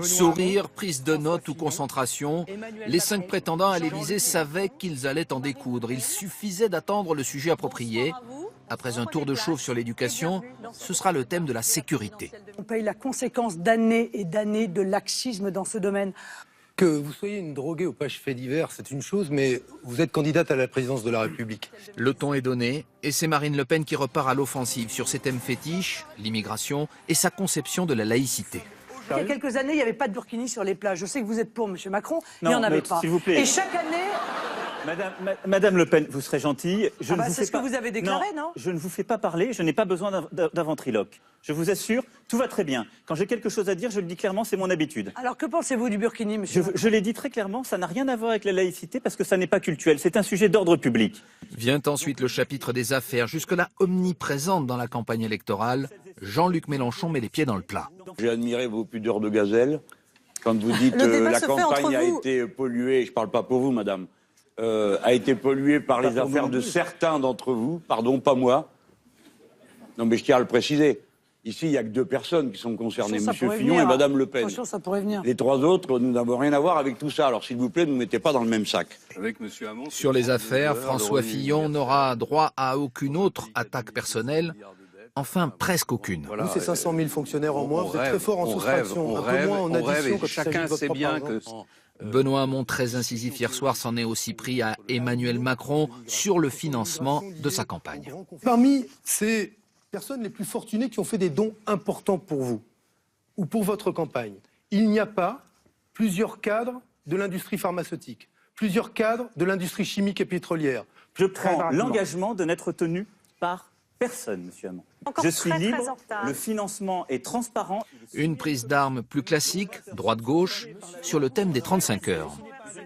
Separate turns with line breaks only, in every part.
Sourire, prise de notes ou concentration, les 5 prétendants à l'Élysée savaient qu'ils allaient en découdre. Il suffisait d'attendre le sujet approprié. Après un tour de chauffe sur l'éducation, ce sera le thème de la sécurité.
On paye la conséquence d'années et d'années de laxisme dans ce domaine.
Que vous soyez une droguée aux pages faits divers, c'est une chose, mais vous êtes candidate à la présidence de la République.
Le ton est donné et c'est Marine Le Pen qui repart à l'offensive sur ses thèmes fétiches, l'immigration et sa conception de la laïcité.
Il y a quelques années, il n'y avait pas de burkini sur les plages. Je sais que vous êtes pour, M. Macron, il n'y en avait pas.
S'il vous plaît.
Et chaque année...
Madame Le Pen, vous serez gentille.
C'est ce que vous avez déclaré, non?
Je ne vous fais pas parler, je n'ai pas besoin d'un ventriloque. Je vous assure, tout va très bien. Quand j'ai quelque chose à dire, je le dis clairement, c'est mon habitude.
Alors que pensez-vous du burkini, monsieur Macron?
Je l'ai dit très clairement, ça n'a rien à voir avec la laïcité parce que ça n'est pas cultuel, c'est un sujet d'ordre public.
Vient ensuite le chapitre des affaires, jusque-là omniprésente dans la campagne électorale. Jean-Luc Mélenchon met les pieds dans le plat.
J'ai admiré vos pudeurs de gazelle. Quand vous dites la campagne a été polluée, je ne parle pas pour vous, madame, a été polluée par les affaires de certains d'entre vous, pardon, pas moi. Non, mais je tiens à le préciser. Ici, il n'y a que 2 personnes qui sont concernées, M. Fillon et Mme Le Pen.
Attention, ça pourrait venir.
Les 3 autres, nous n'avons rien à voir avec tout ça. Alors, s'il vous plaît, ne nous mettez pas dans le même sac.
Sur les affaires, François Fillon n'aura droit à aucune autre attaque personnelle. Enfin, presque aucune.
Voilà, vous, c'est 500 000 fonctionnaires en moins. Vous êtes très fort en soustraction, un peu moins en addition quand chacun sait bien que...
Benoît Hamon, très incisif hier soir, s'en est aussi pris à Emmanuel Macron sur le financement de sa campagne.
Parmi ces personnes les plus fortunées qui ont fait des dons importants pour vous ou pour votre campagne, il n'y a pas plusieurs cadres de l'industrie pharmaceutique, plusieurs cadres de l'industrie chimique et pétrolière.
Je prends l'engagement de n'être tenu par personne, monsieur Hamon. Je suis libre, le financement est transparent.
Une prise d'armes plus classique, droite-gauche, sur le thème des 35 heures.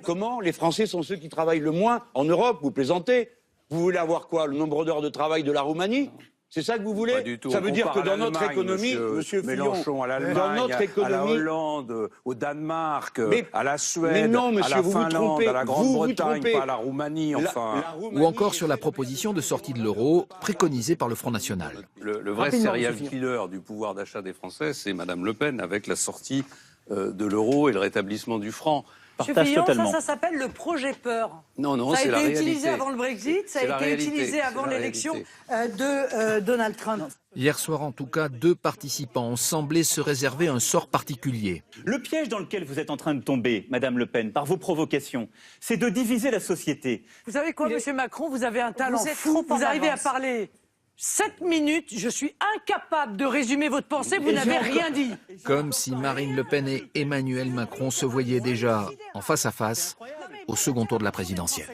Comment les Français sont ceux qui travaillent le moins en Europe? Vous plaisantez? Vous voulez avoir quoi? Le nombre d'heures de travail de la Roumanie? C'est ça que vous voulez?
Pas du tout.
Ça veut dire que dans notre économie, monsieur
Mélenchon, à l'Allemagne,
dans notre économie,
à la Hollande, au Danemark, à la Suède,
mais non, monsieur,
à la
vous
Finlande,
trompez,
à la Grande-Bretagne,
trompez.
pas à la Roumanie, enfin.
Ou encore sur la proposition de sortie de l'euro préconisée par le Front National.
Le vrai serial killer du pouvoir d'achat des Français, c'est Mme Le Pen avec la sortie de l'euro et le rétablissement du franc.
Monsieur Fillon, ça s'appelle le projet peur.
Non,
c'est la réalité. Ça a été utilisé
réalité.
avant le Brexit, ça a été utilisé avant l'élection de Donald Trump.
Hier soir, en tout cas, 2 participants ont semblé se réserver un sort particulier.
Le piège dans lequel vous êtes en train de tomber, Madame Le Pen, par vos provocations, c'est de diviser la société.
Vous savez quoi, Monsieur Macron, vous avez un talent fou, vous arrivez à parler 7 minutes, je suis incapable de résumer votre pensée, vous n'avez rien dit.
Comme si Marine Le Pen et Emmanuel Macron se voyaient déjà en face à face au second tour de la présidentielle.